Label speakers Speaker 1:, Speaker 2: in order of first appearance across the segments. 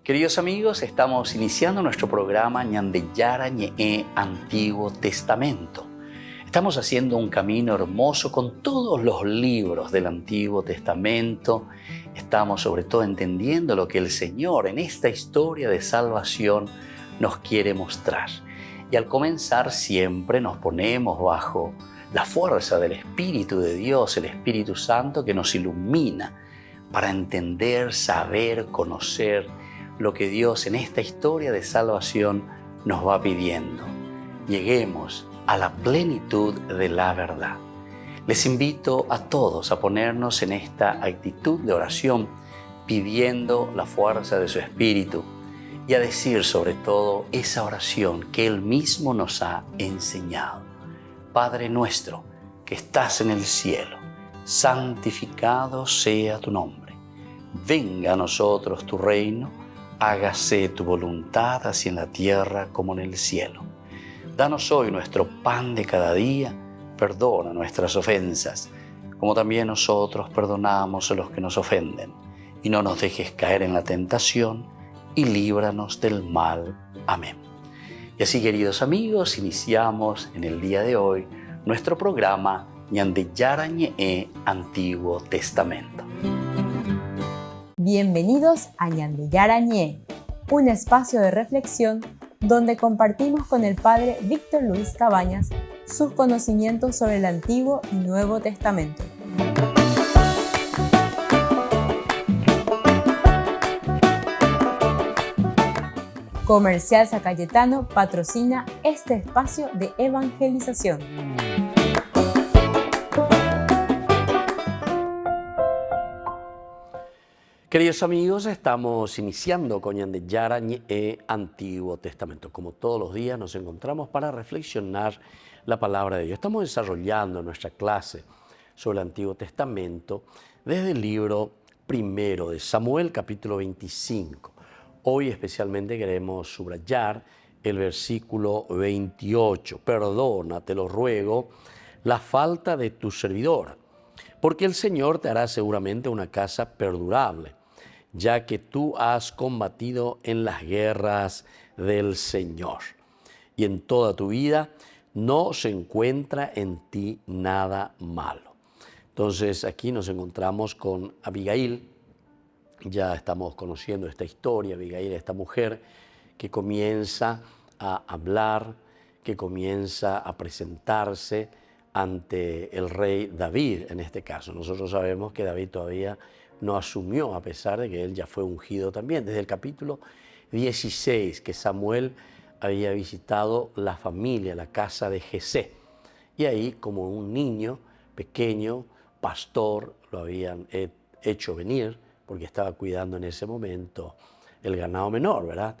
Speaker 1: Queridos amigos, estamos iniciando nuestro programa Ñandeyara Ñe'e Antiguo Testamento. Estamos haciendo un camino hermoso con todos los libros del Antiguo Testamento. Estamos sobre todo entendiendo lo que el Señor en esta historia de salvación nos quiere mostrar. Y al comenzar siempre nos ponemos bajo la fuerza del Espíritu de Dios, el Espíritu Santo que nos ilumina para entender, saber, conocer lo que Dios en esta historia de salvación nos va pidiendo. Lleguemos a la plenitud de la verdad. Les invito a todos a ponernos en esta actitud de oración, pidiendo la fuerza de su Espíritu y a decir sobre todo esa oración que Él mismo nos ha enseñado. Padre nuestro que estás en el cielo, santificado sea tu nombre. Venga a nosotros tu reino, hágase tu voluntad así en la tierra como en el cielo. Danos hoy nuestro pan de cada día, perdona nuestras ofensas, como también nosotros perdonamos a los que nos ofenden. Y no nos dejes caer en la tentación, y líbranos del mal. Amén. Y así, queridos amigos, iniciamos en el día de hoy nuestro programa Ñandeyara Ñe'e Antiguo Testamento.
Speaker 2: Bienvenidos a Ñandeyara Ñe'e, un espacio de reflexión donde compartimos con el Padre Víctor Luis Cabañas sus conocimientos sobre el Antiguo y Nuevo Testamento. Comercial San Cayetano patrocina este espacio de evangelización.
Speaker 1: Queridos amigos, estamos iniciando con Ñandeyara Ñe'e Antiguo Testamento. Como todos los días nos encontramos para reflexionar la palabra de Dios. Estamos desarrollando nuestra clase sobre el Antiguo Testamento desde el libro primero de Samuel, capítulo 25. Hoy especialmente queremos subrayar el versículo 28. Perdona, te lo ruego, la falta de tu servidora, porque el Señor te hará seguramente una casa perdurable, ya que tú has combatido en las guerras del Señor. Y en toda tu vida no se encuentra en ti nada malo. Entonces aquí nos encontramos con Abigail. Ya estamos conociendo esta historia, Abigail, esta mujer que comienza a hablar, que comienza a presentarse ante el rey David en este caso. Nosotros sabemos que David todavía no asumió, a pesar de que él ya fue ungido también. Desde el capítulo 16, que Samuel había visitado la familia, la casa de Jesé. Y ahí, como un niño pequeño, pastor, lo habían hecho venir, porque estaba cuidando en ese momento el ganado menor, ¿verdad?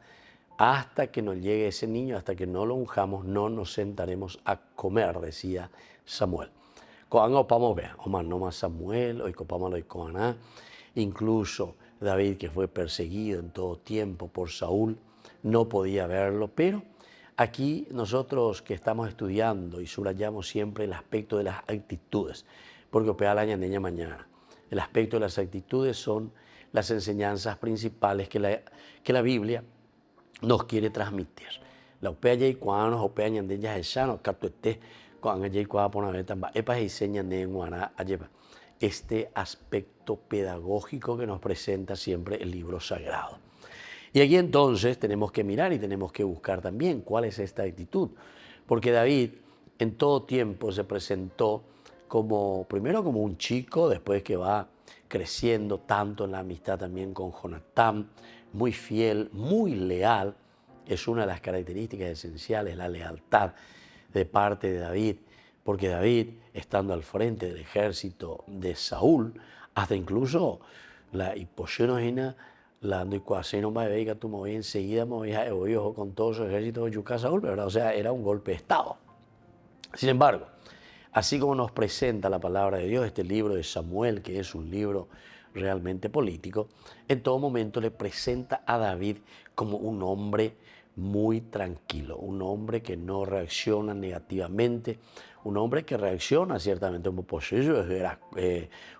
Speaker 1: Hasta que nos llegue ese niño, hasta que no lo unjamos, no nos sentaremos a comer, decía Samuel. Copamos ver, Omar no más Samuel, hoy copamos hoy Coaná. Incluso David, que fue perseguido en todo tiempo por Saúl, no podía verlo, pero aquí nosotros que estamos estudiando y subrayamos siempre el aspecto de las actitudes, porque opea la ñandeña mañana. El aspecto de las actitudes son las enseñanzas principales que la Biblia nos quiere transmitir. La opea y cuando nos opea ñandeña echano, catuete, cuando y cuando pone a ver tamba, epa y seña ne guara alleva. Este aspecto pedagógico que nos presenta siempre el libro sagrado. Y aquí entonces tenemos que mirar y tenemos que buscar también cuál es esta actitud, porque David en todo tiempo se presentó primero como un chico, después que va creciendo tanto en la amistad también con Jonatán, muy fiel, muy leal. Es una de las características esenciales, la lealtad de parte de David, porque David, estando al frente del ejército de Saúl, hasta incluso la hipoxenogena, la no va a ver que tú me voy enseguida, me voy a ojo con todo su ejército de Yucá Saúl, ¿verdad? O sea, era un golpe de Estado. Sin embargo, así como nos presenta la palabra de Dios, este libro de Samuel, que es un libro realmente político, en todo momento le presenta a David como un hombre muy tranquilo, un hombre que no reacciona negativamente, un hombre que reacciona ciertamente como posesivo,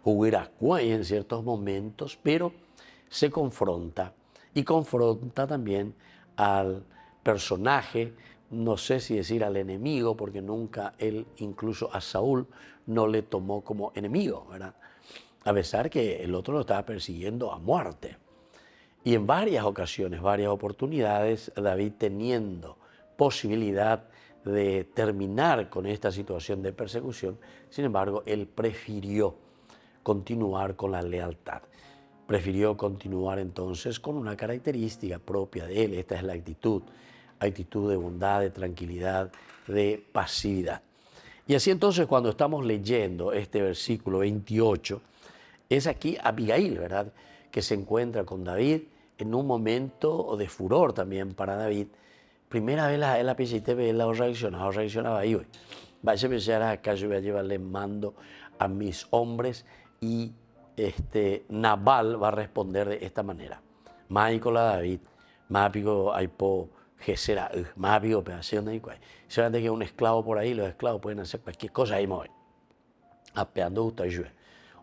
Speaker 1: hubiera en ciertos momentos, pero se confronta y confronta también al personaje, no sé si decir al enemigo, porque nunca él, incluso a Saúl, no le tomó como enemigo, ¿verdad? A pesar que el otro lo estaba persiguiendo a muerte. Y en varias ocasiones, varias oportunidades, David, teniendo posibilidad de terminar con esta situación de persecución, sin embargo, él prefirió continuar con la lealtad. Prefirió continuar entonces con una característica propia de él. Esta es la actitud de bondad, de tranquilidad, de pasividad. Y así entonces cuando estamos leyendo este versículo 28, es aquí Abigail, ¿verdad?, que se encuentra con David en un momento de furor también para David. Primera vez la piscite ve la reaccionaba ahí hoy. Vaya a pensar acá, yo voy a llevarle mando a mis hombres y Nabal va a responder de esta manera. Máicola David, mápico aipo gesera, mápico pedación de igual. Solamente que un esclavo por ahí, los esclavos pueden hacer cualquier cosa ahí mover. Apeando gusta yo.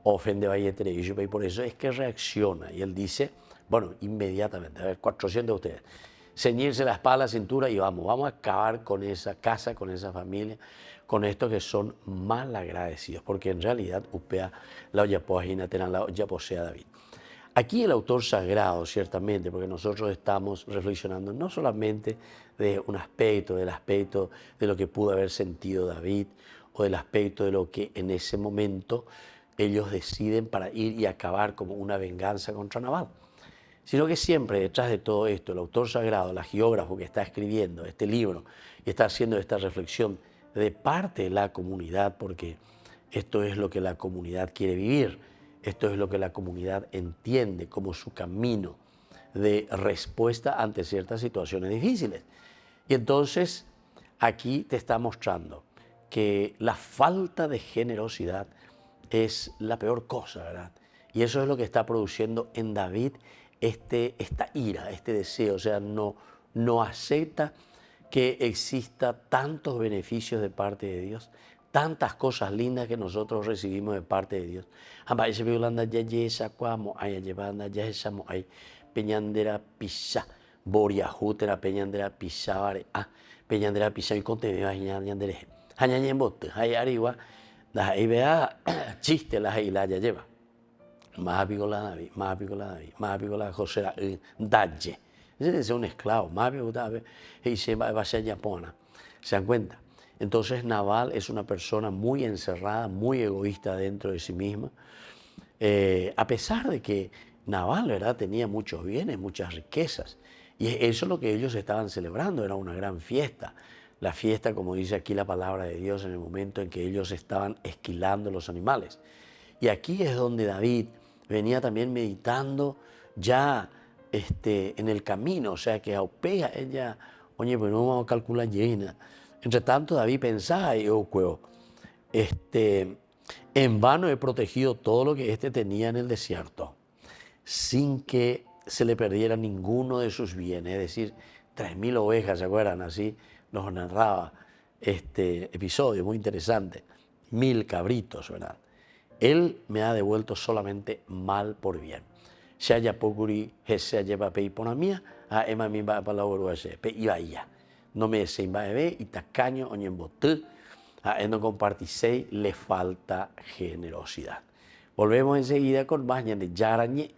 Speaker 1: Ofende vaya y por eso es que reacciona. Y él dice, bueno, inmediatamente, a ver, 400 de ustedes, ceñirse la espada a la cintura y vamos a acabar con esa casa, con esa familia, con estos que son mal agradecidos, porque en realidad upea la olla pojina, tenan la olla posea David. Aquí el autor sagrado, ciertamente, porque nosotros estamos reflexionando no solamente de un aspecto, del aspecto de lo que pudo haber sentido David, o del aspecto de lo que en ese momento ellos deciden para ir y acabar como una venganza contra Nabal, sino que siempre detrás de todo esto, el autor sagrado, el geógrafo que está escribiendo este libro y está haciendo esta reflexión de parte de la comunidad, porque esto es lo que la comunidad quiere vivir, esto es lo que la comunidad entiende como su camino de respuesta ante ciertas situaciones difíciles. Y entonces aquí te está mostrando que la falta de generosidad es la peor cosa, ¿verdad? Y eso es lo que está produciendo en David esta ira, este deseo. O sea, no acepta que exista tantos beneficios de parte de Dios, tantas cosas lindas que nosotros recibimos de parte de Dios. Peñandera pisa, boriajutera peñandera pisavare, peñandera pisa y conte me bañandere. Hañañembote, hay arriba, la vea chiste la ya lleva. Más apicola David, más apicola David, más apicola José Dalle. Ese es un esclavo, más apicola y se va a ser yapona. ¿Se dan cuenta? Entonces Nabal es una persona muy encerrada, muy egoísta dentro de sí misma. A pesar de que Nabal, ¿verdad?, tenía muchos bienes, muchas riquezas. Y eso es lo que ellos estaban celebrando, era una gran fiesta. La fiesta, como dice aquí la palabra de Dios, en el momento en que ellos estaban esquilando los animales. Y aquí es donde David venía también meditando ya en el camino, o sea que aupea ella, oye, pues no vamos a calcular llena. Entre tanto, David pensaba, en vano he protegido todo lo que tenía en el desierto, sin que se le perdiera ninguno de sus bienes, es decir, 3.000 ovejas, ¿se acuerdan? Así nos narraba este episodio muy interesante, 1.000 cabritos, ¿verdad? Él me ha devuelto solamente mal por bien. Se haya pocuri, se lleva peiponamia, a ema mi va para la uruguaya, pe iba ya. No me se va a ver y tacaño oñen botu, a no compartisei, le falta generosidad. Volvemos enseguida con más de Yarañe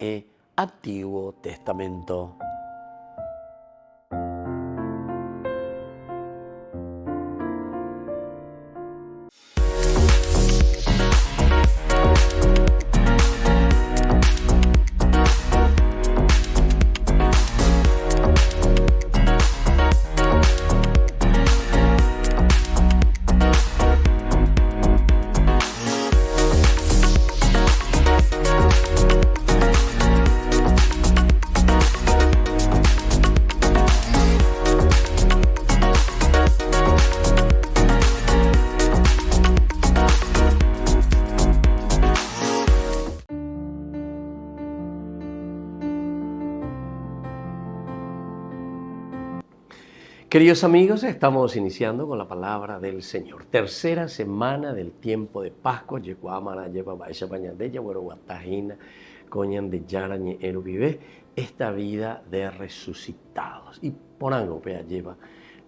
Speaker 1: Antiguo Testamento. Queridos amigos, estamos iniciando con la palabra del Señor. Tercera semana del tiempo de Pascua. esta vida de resucitados. Y por algo lleva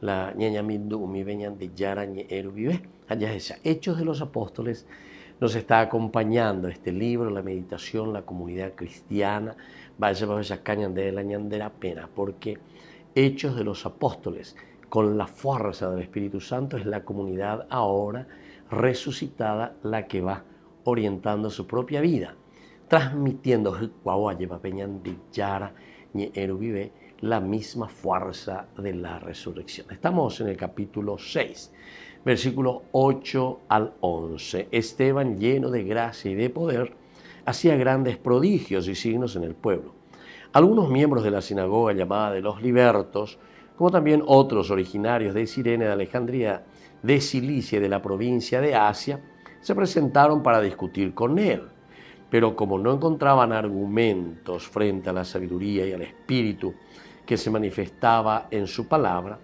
Speaker 1: la ñaña mindu mi veñan de yara ñeeru vive. Allá esa. Hechos de los Apóstoles nos está acompañando este libro, la meditación, la comunidad cristiana. Vaya para esa caña de la ñandera pena, porque Hechos de los Apóstoles, con la fuerza del Espíritu Santo, es la comunidad ahora resucitada la que va orientando su propia vida, transmitiendo la misma fuerza de la resurrección. Estamos en el capítulo 6, versículos 8 al 11. Esteban, lleno de gracia y de poder, hacía grandes prodigios y signos en el pueblo. Algunos miembros de la sinagoga llamada de los libertos, como también otros originarios de Cirene, de Alejandría, de Cilicia y de la provincia de Asia, se presentaron para discutir con él. Pero como no encontraban argumentos frente a la sabiduría y al espíritu que se manifestaba en su palabra,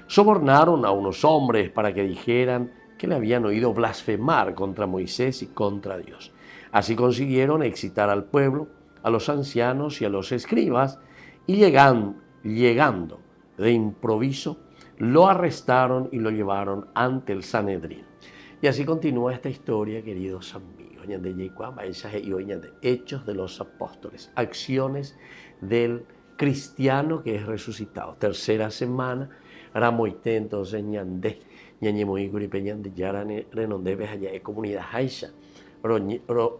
Speaker 1: sobornaron a unos hombres para que dijeran que le habían oído blasfemar contra Moisés y contra Dios. Así consiguieron excitar al pueblo, a los ancianos y a los escribas, y llegando de improviso, lo arrestaron y lo llevaron ante el Sanedrín. Y así continúa esta historia, queridos amigos. Hechos de los Apóstoles, acciones del cristiano que es resucitado. Tercera semana, ramoite entonces ñande, ñañemoiguri peñande yarane renonde allá comunidad haisha,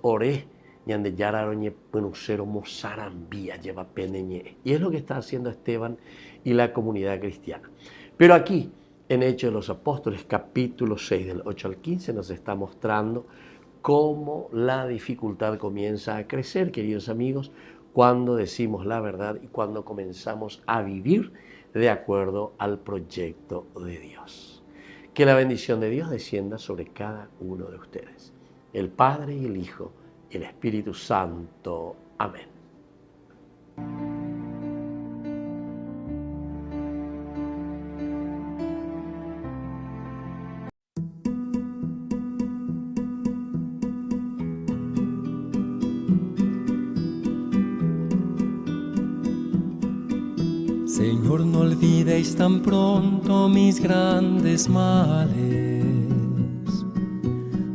Speaker 1: ore ñande yararoñe penusero mozarambía lleva peneñe. Y es lo que está haciendo Esteban y la comunidad cristiana. Pero aquí, en Hechos de los Apóstoles, capítulo 6, del 8 al 15, nos está mostrando cómo la dificultad comienza a crecer, queridos amigos, cuando decimos la verdad y cuando comenzamos a vivir de acuerdo al proyecto de Dios. Que la bendición de Dios descienda sobre cada uno de ustedes. El Padre y el Hijo y el Espíritu Santo. Amén.
Speaker 3: Señor, no olvidéis tan pronto mis grandes males.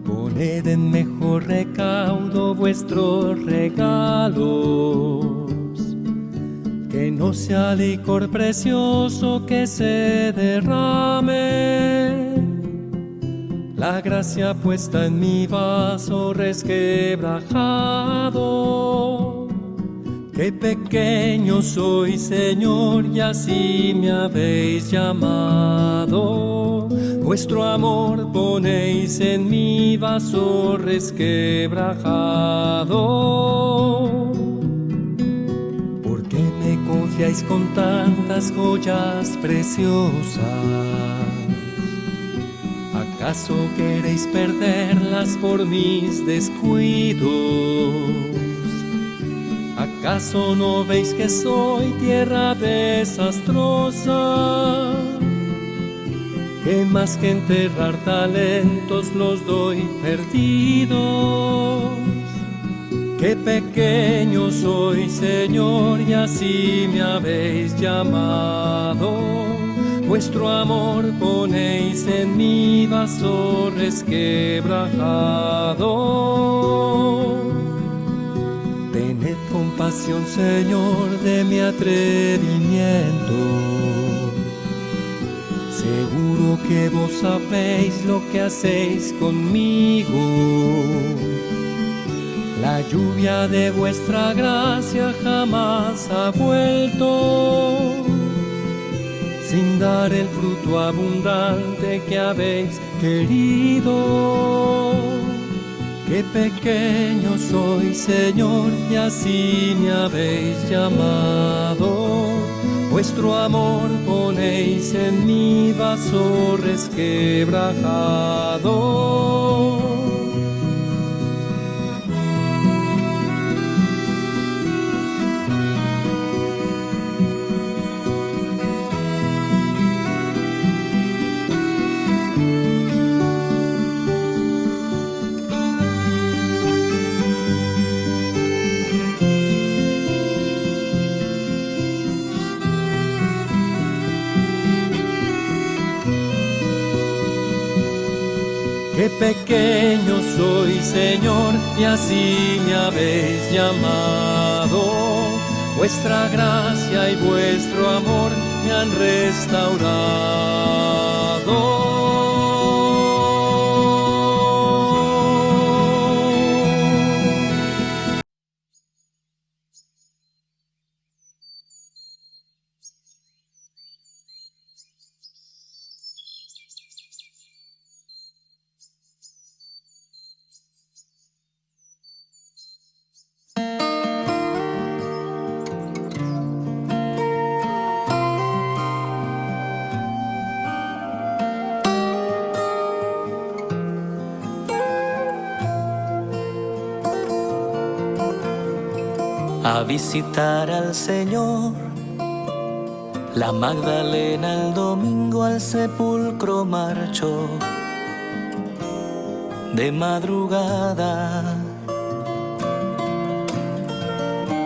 Speaker 3: Poned en mejor recaudo vuestros regalos. Que no sea licor precioso que se derrame. La gracia puesta en mi vaso resquebrajado. Qué pequeño soy, Señor, y así me habéis llamado. Vuestro amor ponéis en mi vaso resquebrajado. ¿Por qué me confiáis con tantas joyas preciosas? ¿Acaso queréis perderlas por mis descuidos? ¿Acaso no veis que soy tierra desastrosa? Que más que enterrar talentos los doy perdidos. Qué pequeño soy, Señor, y así me habéis llamado. Vuestro amor ponéis en mi vaso resquebrajado. Tened compasión, Señor, de mi atrevimiento. Seguro que vos sabéis lo que hacéis conmigo. La lluvia de vuestra gracia jamás ha vuelto, sin dar el fruto abundante que habéis querido. Qué pequeño soy, Señor, y así me habéis llamado. Vuestro amor ponéis en mi vaso resquebrajado. Qué pequeño soy, Señor, y así me habéis llamado. Vuestra gracia y vuestro amor me han restaurado.
Speaker 4: A visitar al Señor, la Magdalena el domingo al sepulcro marchó de madrugada,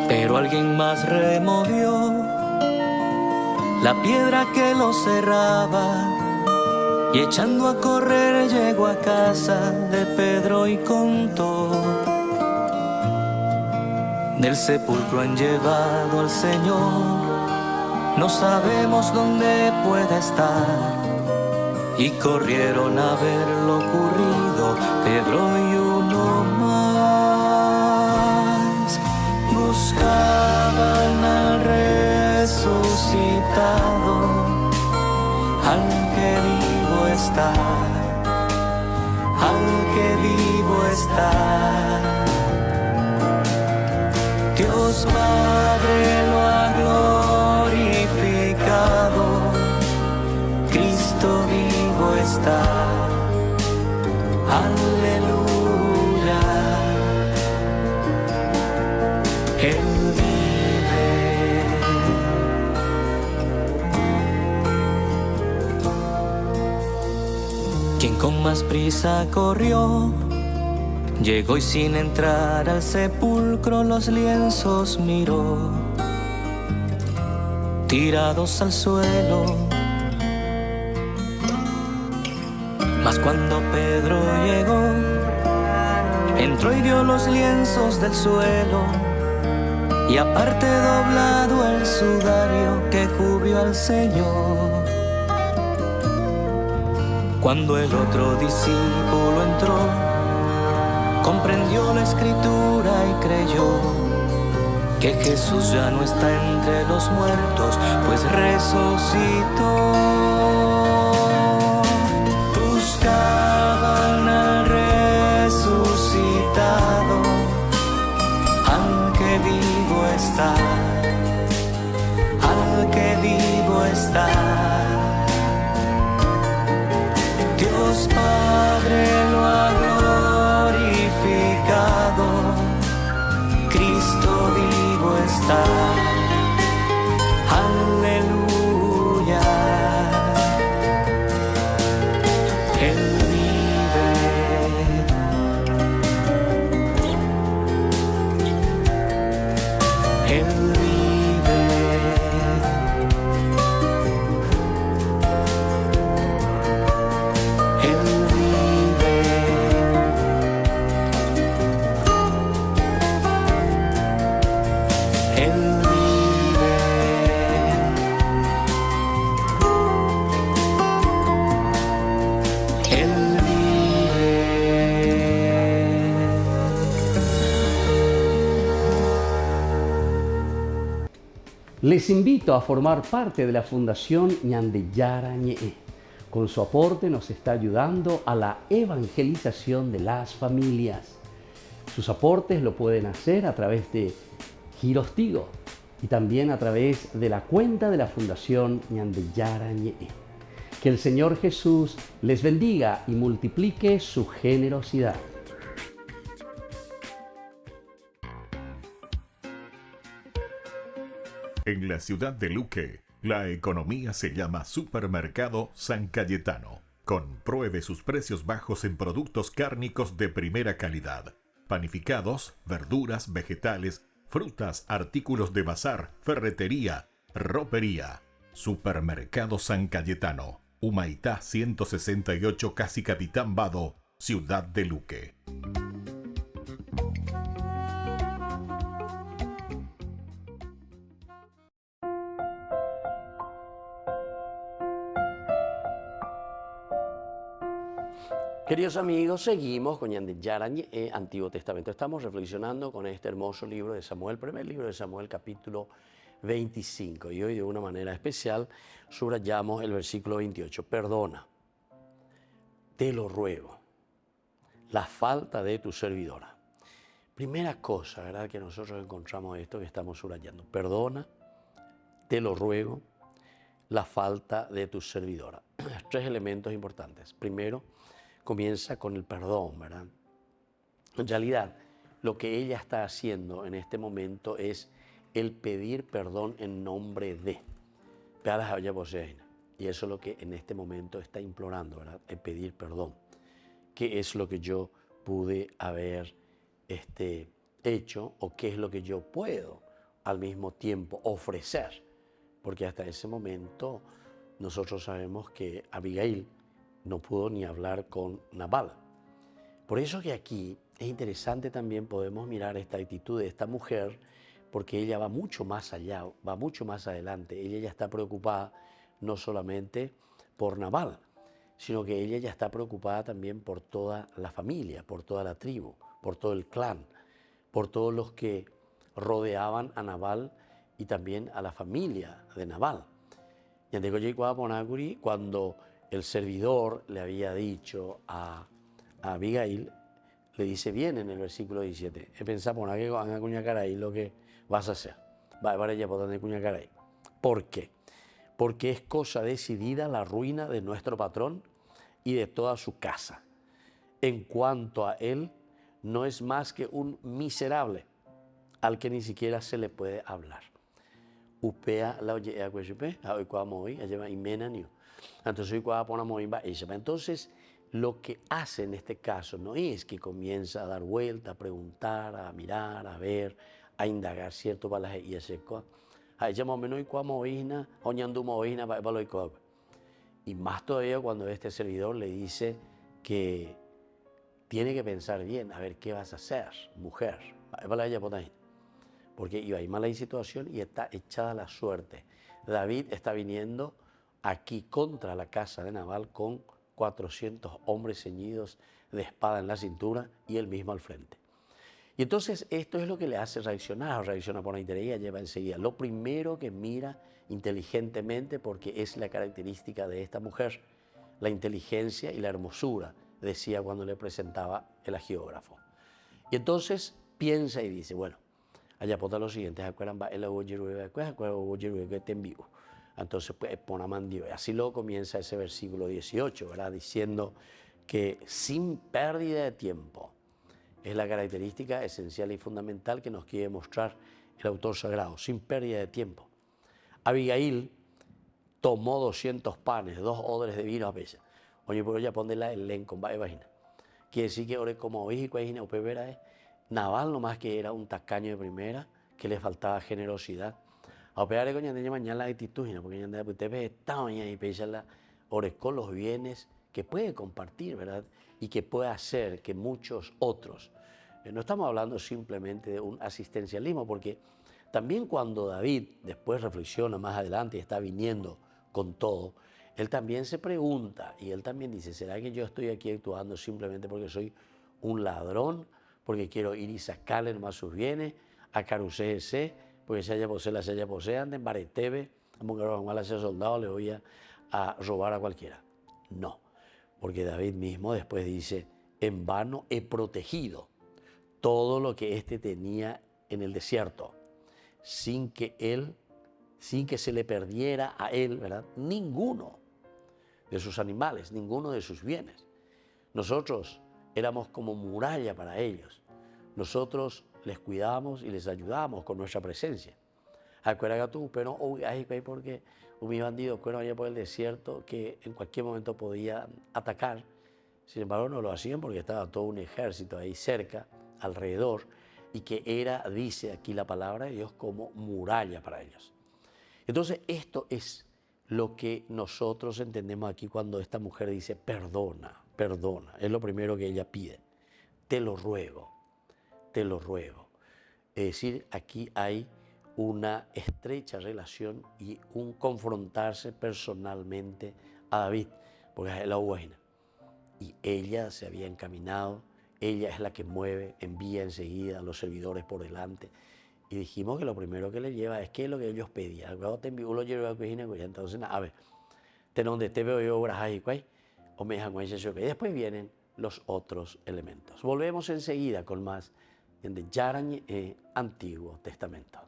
Speaker 4: pero alguien más removió la piedra que lo cerraba y echando a correr llegó a casa de Pedro y contó. Del sepulcro han llevado al Señor, no sabemos dónde puede estar. Y corrieron a ver lo ocurrido, Pedro y uno más. Buscaban al resucitado, al que vivo está, al que vivo está. Dios Padre lo ha glorificado, Cristo vivo está, aleluya. Él vive. Quien con más prisa corrió, llegó y sin entrar al sepulcro los lienzos miró, tirados al suelo. Mas cuando Pedro llegó, entró y vio los lienzos del suelo, y aparte doblado el sudario que cubrió al Señor. Cuando el otro discípulo entró, comprendió la escritura y creyó que Jesús ya no está entre los muertos, pues resucitó. Buscaban al resucitado, al que vivo está, al que vivo está. Dios Padre lo ha glorificado, Cristo vivo está, aleluya. Él vive. Él vive. Él vive. Él vive. Él vive.
Speaker 1: Les invito a formar parte de la Fundación Ñandeyara Ñe'e. Con su aporte nos está ayudando a la evangelización de las familias. Sus aportes lo pueden hacer a través de Giros Tigo y también a través de la cuenta de la Fundación Ñandeyara Ñe'e. Que el Señor Jesús les bendiga y multiplique su generosidad.
Speaker 5: En la ciudad de Luque, la economía se llama Supermercado San Cayetano. Compruebe sus precios bajos en productos cárnicos de primera calidad. Panificados, verduras, vegetales, frutas, artículos de bazar, ferretería, ropería. Supermercado San Cayetano. Humaitá 168, Casi Capitán Vado, Ciudad de Luque.
Speaker 1: Queridos amigos, seguimos con Yara Ñe, Antiguo Testamento. Estamos reflexionando con este hermoso libro de Samuel, primer libro de Samuel, capítulo 25. Y hoy de una manera especial subrayamos el versículo 28. Perdona, te lo ruego, la falta de tu servidora. Primera cosa, ¿verdad?, que nosotros encontramos esto que estamos subrayando. Perdona, te lo ruego, la falta de tu servidora. Tres elementos importantes. Primero, comienza con el perdón, ¿verdad? En realidad, lo que ella está haciendo en este momento es el pedir perdón en nombre de. Y eso es lo que en este momento está implorando, ¿verdad? El pedir perdón. ¿Qué es lo que yo pude haber hecho o qué es lo que yo puedo al mismo tiempo ofrecer? Porque hasta ese momento nosotros sabemos que Abigail no pudo ni hablar con Nabal. Por eso que aquí es interesante también podemos mirar esta actitud de esta mujer, porque ella va mucho más allá, va mucho más adelante. Ella ya está preocupada no solamente por Nabal, sino que ella ya está preocupada también por toda la familia, por toda la tribu, por todo el clan, por todos los que rodeaban a Nabal y también a la familia de Nabal. Y cuando el servidor le había dicho a Abigail, le dice bien en el versículo 17, pensamos que van a cuñacaray lo que vas a hacer. ¿Por qué? Porque es cosa decidida la ruina de nuestro patrón y de toda su casa. En cuanto a él, no es más que un miserable al que ni siquiera se le puede hablar. Entonces, lo que hace en este caso no es que comienza a dar vuelta, a preguntar, a mirar, a ver, a indagar cierto balaje y hacer cosas. Y más todavía cuando este servidor le dice que tiene que pensar bien, a ver qué vas a hacer, mujer. Porque iba a ir mala situación y está echada la suerte. David está viniendo aquí contra la casa de Nabal con 400 hombres ceñidos de espada en la cintura y él mismo al frente. Y entonces esto es lo que le hace reaccionar, reacciona por la interés, lleva enseguida. Lo primero que mira inteligentemente, porque es la característica de esta mujer, la inteligencia y la hermosura, decía cuando le presentaba el agiógrafo. Y entonces piensa y dice, bueno, allá pota lo siguiente, entonces pues así luego comienza ese versículo 18, ¿verdad? Diciendo que sin pérdida de tiempo es la característica esencial y fundamental que nos quiere mostrar el autor sagrado, sin pérdida de tiempo. Abigail tomó 200 panes, 2 odres de vino a veces. Oye, pero ya ponle la elenco, vagina. Quiere decir que ahora como oí y opevera es Nabal nomás que era un tacaño de primera, que le faltaba generosidad. A operar con ñandeña mañana la actitud, porque ñandeña usted ve esta mañana y pesa con los bienes que puede compartir, ¿verdad? Y que puede hacer que muchos otros. No estamos hablando simplemente de un asistencialismo, porque también cuando David después reflexiona más adelante y está viniendo con todo, él también se pregunta y él también dice, ¿será que yo estoy aquí actuando simplemente porque soy un ladrón? Porque quiero ir y sacarle nomás sus bienes, a carucese, porque se haya posee, anden, baretebe, a ser soldado, le voy a robar a cualquiera. No, porque David mismo después dice, en vano he protegido todo lo que éste tenía en el desierto, sin que se le perdiera a él, ¿verdad?, ninguno de sus animales, ninguno de sus bienes. Nosotros éramos como muralla para ellos. Nosotros les cuidábamos y les ayudábamos con nuestra presencia. Acuérdate tú, pero porque un bandido allá por el desierto que en cualquier momento podía atacar. Sin embargo, no lo hacían porque estaba todo un ejército ahí cerca, alrededor, y que era, dice aquí la palabra de Dios, como muralla para ellos. Entonces, esto es lo que nosotros entendemos aquí cuando esta mujer dice, perdona. perdona. Es lo primero que ella pide. Te lo ruego, te lo ruego. Es decir, aquí hay una estrecha relación y un confrontarse personalmente a David, porque es la hueina. Y ella se había encaminado, ella es la que mueve, envía enseguida a los servidores por delante. Y dijimos que lo primero que le lleva es que es lo que ellos pedían. Cuando te envío, lo llevo a la cocina, entonces, a ver, te donde te veo yo, o me dejan con ese. Y después vienen los otros elementos. Volvemos enseguida con más de Yarañ, Antiguo Testamento.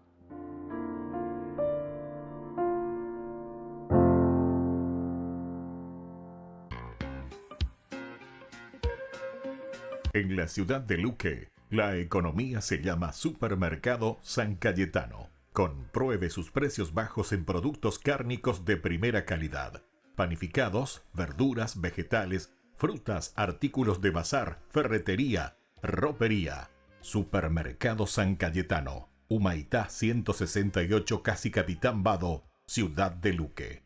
Speaker 5: En la ciudad de Luque, la economía se llama Supermercado San Cayetano. Compruebe sus precios bajos en productos cárnicos de primera calidad. Panificados, verduras, vegetales, frutas, artículos de bazar, ferretería, ropería. Supermercado San Cayetano. Humaitá 168, Casi Capitán Vado, ciudad de Luque.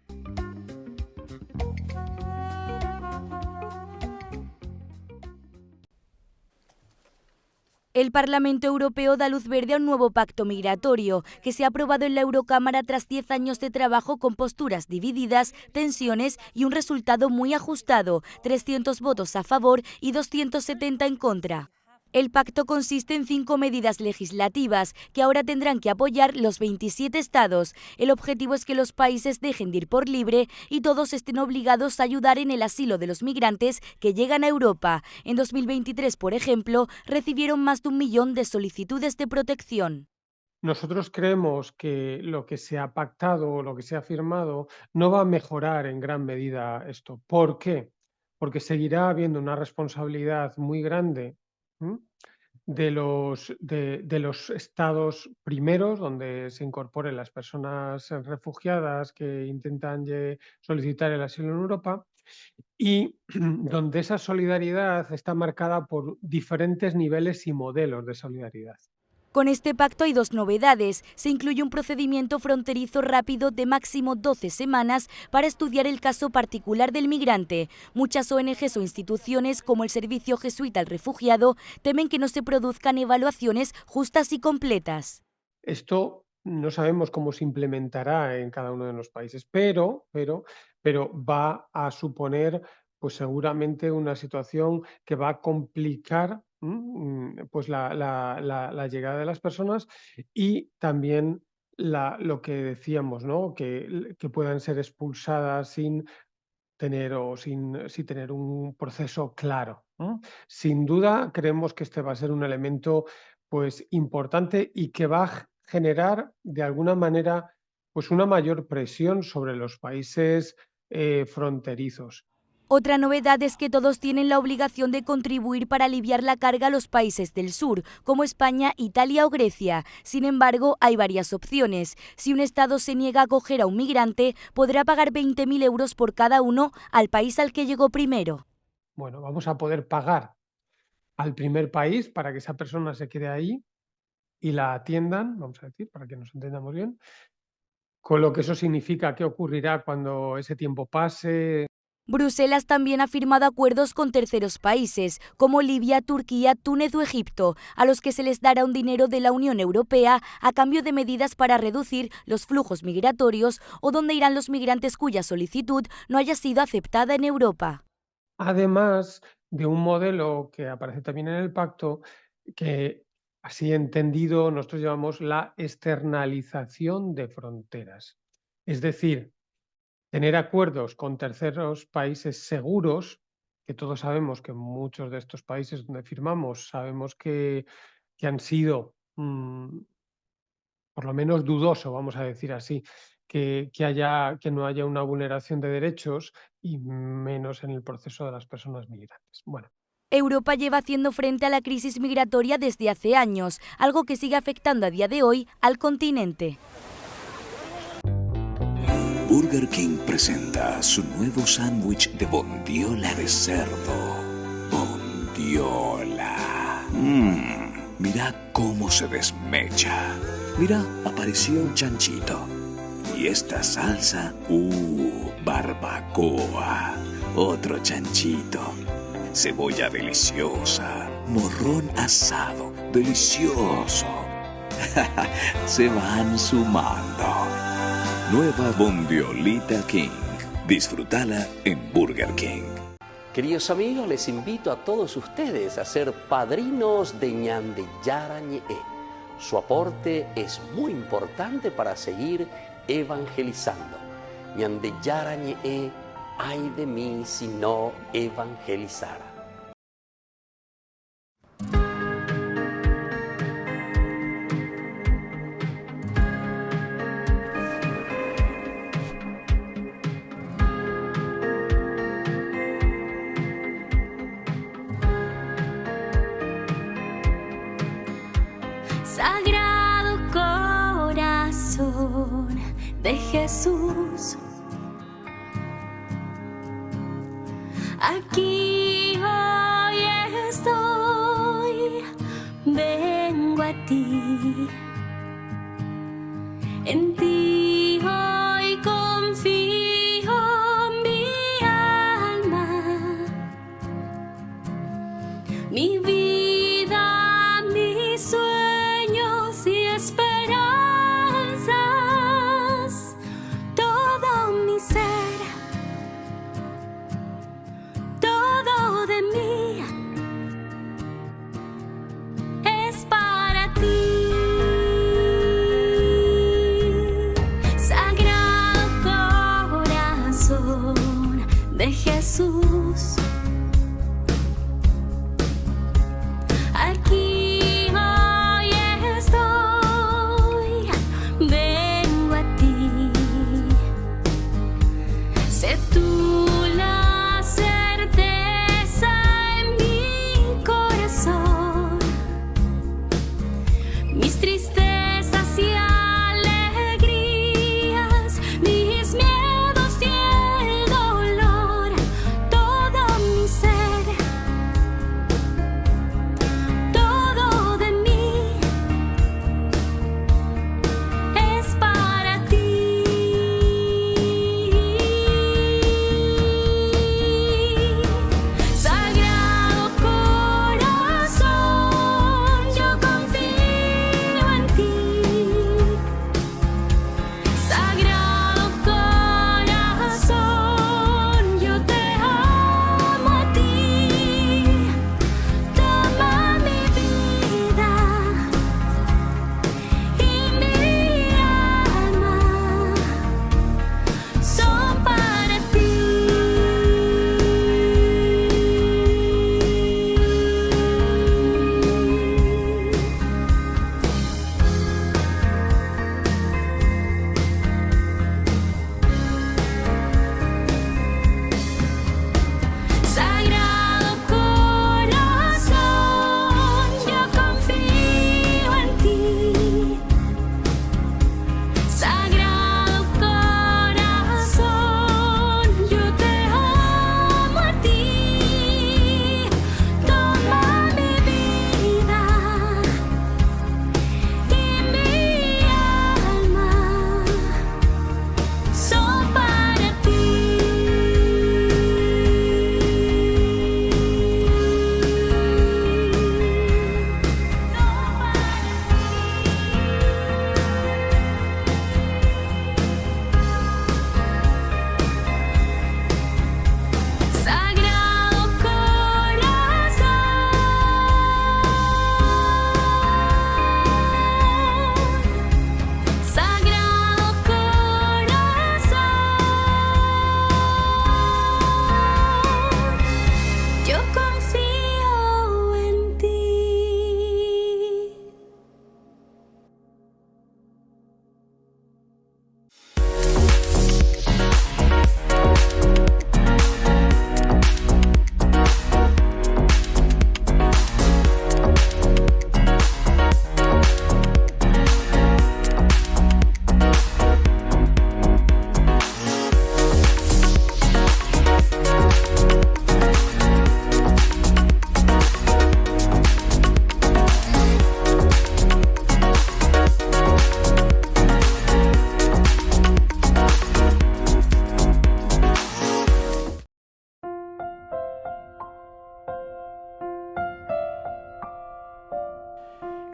Speaker 6: El Parlamento Europeo da luz verde a un nuevo pacto migratorio que se ha aprobado en la Eurocámara tras 10 años de trabajo con posturas divididas, tensiones y un resultado muy ajustado, 300 votos a favor y 270 en contra. El pacto consiste en 5 medidas legislativas que ahora tendrán que apoyar los 27 estados. El objetivo es que los países dejen de ir por libre y todos estén obligados a ayudar en el asilo de los migrantes que llegan a Europa. En 2023, por ejemplo, recibieron más de 1 millón de solicitudes de protección.
Speaker 7: Nosotros creemos que lo que se ha pactado o lo que se ha firmado no va a mejorar en gran medida esto. ¿Por qué? Porque seguirá habiendo una responsabilidad muy grande de los estados primeros, donde se incorporen las personas refugiadas que intentan solicitar el asilo en Europa, y donde esa solidaridad está marcada por diferentes niveles y modelos de solidaridad.
Speaker 6: Con este pacto hay 2 novedades. Se incluye un procedimiento fronterizo rápido de máximo 12 semanas para estudiar el caso particular del migrante. Muchas ONGs o instituciones, como el Servicio Jesuita al Refugiado, temen que no se produzcan evaluaciones justas y completas.
Speaker 7: Esto no sabemos cómo se implementará en cada uno de los países, pero va a suponer pues seguramente una situación que va a complicar pues la llegada de las personas y también lo que decíamos, ¿no? que puedan ser expulsadas sin tener un proceso claro, ¿no? Sin duda creemos que este va a ser un elemento pues importante y que va a generar de alguna manera pues una mayor presión sobre los países fronterizos.
Speaker 6: Otra novedad es que todos tienen la obligación de contribuir para aliviar la carga a los países del sur, como España, Italia o Grecia. Sin embargo, hay varias opciones. Si un Estado se niega a acoger a un migrante, podrá pagar 20.000 euros por cada uno al país al que llegó primero.
Speaker 7: Bueno, vamos a poder pagar al primer país para que esa persona se quede ahí y la atiendan, vamos a decir, para que nos entendamos bien, con lo que eso significa qué ocurrirá cuando ese tiempo pase.
Speaker 6: Bruselas también ha firmado acuerdos con terceros países, como Libia, Turquía, Túnez o Egipto, a los que se les dará un dinero de la Unión Europea a cambio de medidas para reducir los flujos migratorios o donde irán los migrantes cuya solicitud no haya sido aceptada en Europa.
Speaker 7: Además de un modelo que aparece también en el pacto, que así entendido nosotros llamamos la externalización de fronteras. Es decir, tener acuerdos con terceros países seguros, que todos sabemos que muchos de estos países donde firmamos sabemos que han sido, por lo menos dudoso, vamos a decir así, que no haya una vulneración de derechos y menos en el proceso de las personas migrantes. Bueno.
Speaker 6: Europa lleva haciendo frente a la crisis migratoria desde hace años, algo que sigue afectando a día de hoy al continente.
Speaker 8: Burger King presenta su nuevo sándwich de bondiola de cerdo. Bondiola. Mira cómo se desmecha. Mira, apareció un chanchito. Y esta salsa, barbacoa. Otro chanchito. cebolla deliciosa, morrón asado delicioso. Se van sumando. Nueva Bondiolita King. Disfrútala en Burger King.
Speaker 1: Queridos amigos, les invito a todos ustedes a ser padrinos de Ñande Yara Ñe'e. Su aporte es muy importante para seguir evangelizando. Ñande Yara Ñe'e, ay de mí si no evangelizara.
Speaker 9: Sagrado corazón de Jesús, aquí hoy estoy, vengo a ti, en ti hoy confío mi alma, mi vida, mi sueños y esperanzas, todo mi ser, todo de mí es para ti. Sagrado corazón de Jesús, aquí hoy estoy, vengo a ti. Sé tú la certeza en mi corazón, mis tristezas y alegrías, mis miedos y el dolor, todo mi ser, todo de mí es para ti.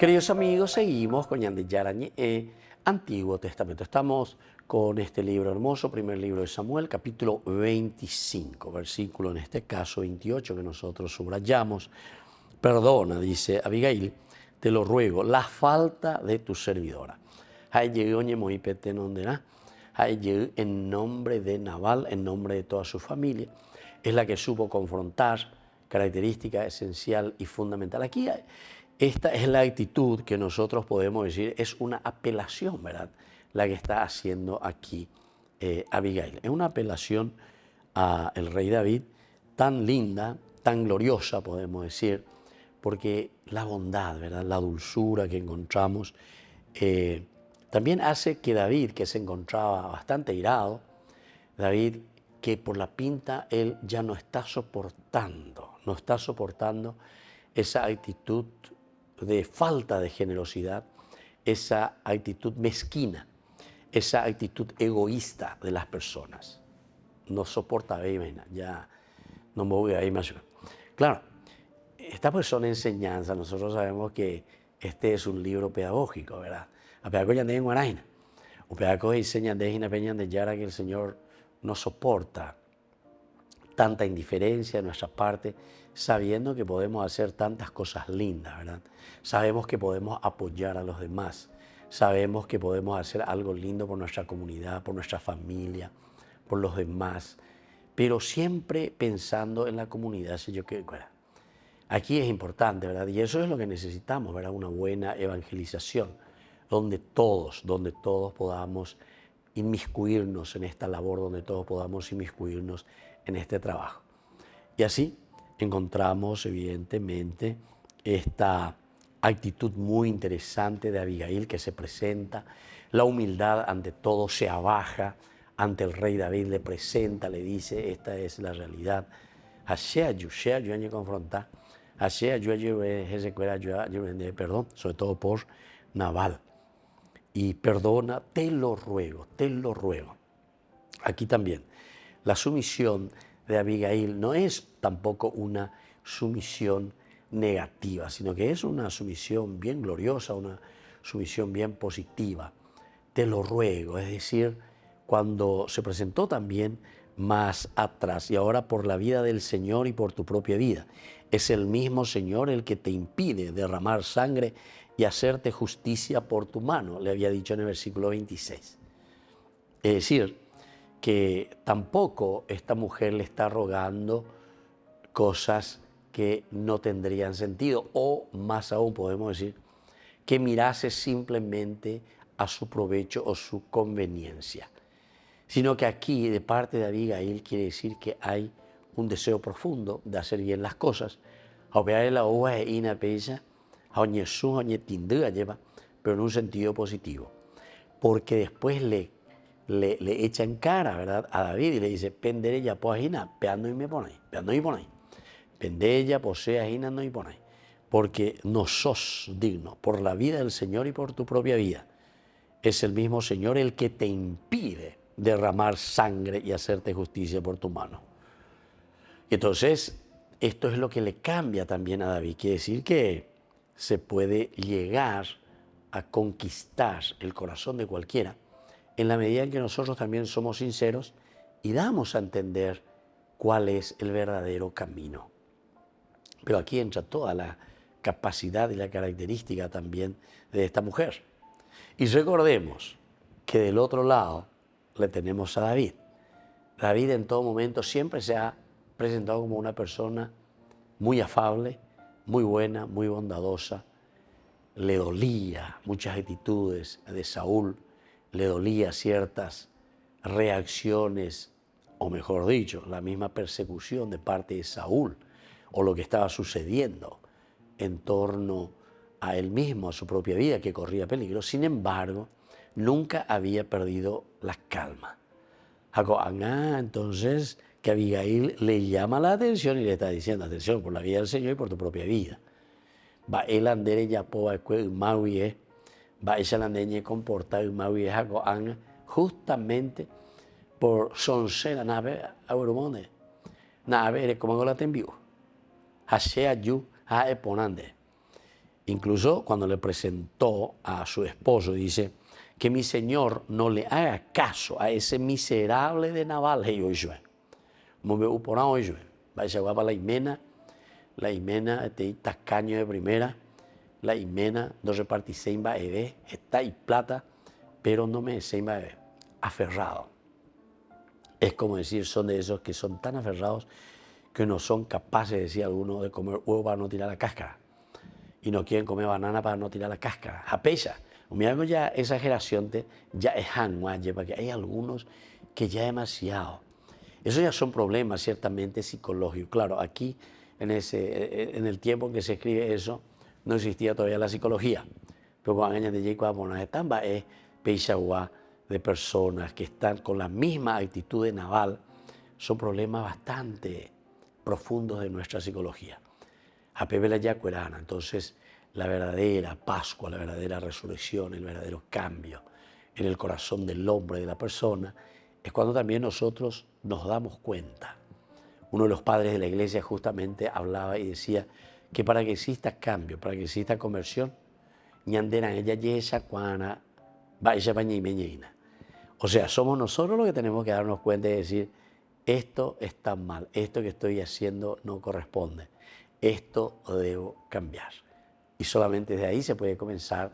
Speaker 1: Queridos amigos, seguimos con Ñande Yarañe, Antiguo Testamento. Estamos con este libro hermoso, primer libro de Samuel, capítulo 25, versículo en este caso 28 que nosotros subrayamos. Perdona, dice Abigail, te lo ruego, la falta de tu servidora. En nombre de Nabal, en nombre de toda su familia, es la que supo confrontar, característica esencial y fundamental. Aquí esta es la actitud que nosotros podemos decir, es una apelación, ¿verdad? La que está haciendo aquí Abigail. Es una apelación al rey David tan linda, tan gloriosa, podemos decir, porque la bondad, ¿verdad? La dulzura que encontramos también hace que David, que se encontraba bastante irado, David, que por la pinta él ya no está soportando esa actitud de falta de generosidad, esa actitud mezquina, esa actitud egoísta de las personas. No soporta, ya no me voy a ir más. Claro, esta pues son enseñanzas. Nosotros sabemos que este es un libro pedagógico, ¿verdad? A pedagogo ya en Guaraina. Un pedagogo enseña de Peña de Yara que el Señor no soporta tanta indiferencia de nuestra parte, sabiendo que podemos hacer tantas cosas lindas, ¿verdad? Sabemos que podemos apoyar a los demás, sabemos que podemos hacer algo lindo por nuestra comunidad, por nuestra familia, por los demás, pero siempre pensando en la comunidad. Aquí es importante, ¿verdad? Y eso es lo que necesitamos, ¿verdad? Una buena evangelización, donde todos podamos inmiscuirnos en esta labor, donde todos podamos inmiscuirnos en este trabajo. Y así encontramos evidentemente esta actitud muy interesante de Abigail que se presenta, la humildad ante todo, se abaja ante el rey David, le presenta, le dice, esta es la realidad. Perdón, sobre todo por Nabal. Y perdona, te lo ruego, te lo ruego. Aquí también, la sumisión de Abigail no es tampoco una sumisión negativa, sino que es una sumisión bien gloriosa, una sumisión bien positiva. Te lo ruego, es decir, cuando se presentó también más atrás, y ahora por la vida del Señor y por tu propia vida. Es el mismo Señor el que te impide derramar sangre y hacerte justicia por tu mano, le había dicho en el versículo 26. Es decir, que tampoco esta mujer le está rogando cosas que no tendrían sentido, o más aún podemos decir, que mirase simplemente a su provecho o su conveniencia, sino que aquí de parte de Abigail quiere decir que hay un deseo profundo de hacer bien las cosas, pero en un sentido positivo, porque después le echa en cara, ¿verdad?, a David y le dice, penderella poajina, peando y me ponéis, pendella posea ajina no y ponéis, porque no sos digno por la vida del Señor y por tu propia vida. Es el mismo Señor el que te impide derramar sangre y hacerte justicia por tu mano. Y entonces, esto es lo que le cambia también a David. Quiere decir que se puede llegar a conquistar el corazón de cualquiera en la medida en que nosotros también somos sinceros y damos a entender cuál es el verdadero camino. Pero aquí entra toda la capacidad y la característica también de esta mujer. Y recordemos que del otro lado le tenemos a David. David en todo momento siempre se ha presentado como una persona muy afable, muy buena, muy bondadosa. Le dolía muchas actitudes de Saúl, le dolía ciertas reacciones, o mejor dicho, la misma persecución de parte de Saúl, o lo que estaba sucediendo en torno a él mismo, a su propia vida, que corría peligro. Sin embargo, nunca había perdido la calma. Entonces, que Abigail le llama la atención y le está diciendo, atención, por la vida del Señor y por tu propia vida. Va el andere ya poa maui va esa landeñe comporta maui justamente por sonse nave aurumone nave como la tenbiu hasea yu a eponande. Incluso cuando le presentó a su esposo, dice que mi señor no le haga caso a ese miserable de Nabal. Hey, oye, me veo por hoy, vaya a para la imena, te tacaño de primera, la imena, no repartise en baebe, está y plata, pero no me se baebe, aferrado. Es como decir, son de esos que son tan aferrados que no son capaces, decía alguno, de comer huevo para no tirar la cáscara. Y no quieren comer banana para no tirar la cáscara. Apesa. Mira, ya exageración ya es hanguaye, porque hay algunos que ya demasiado. Eso ya son problemas ciertamente psicológicos. Claro, aquí en el tiempo en que se escribe eso, no existía todavía la psicología. Pero cuando años de Jacob estamba es peixagua de personas que están con la misma actitud de Nabal, son problemas bastante profundos de nuestra psicología. A Pepe la Yacuerana, entonces la verdadera Pascua, la verdadera resurrección, el verdadero cambio en el corazón del hombre, de la persona, es cuando también nosotros nos damos cuenta. Uno de los padres de la iglesia justamente hablaba y decía que para que exista cambio, para que exista conversión, ñandera ella yesa cuana vaya bañimeñina. O sea, somos nosotros los que tenemos que darnos cuenta y decir, esto está mal, esto que estoy haciendo no corresponde, esto debo cambiar. Y solamente desde ahí se puede comenzar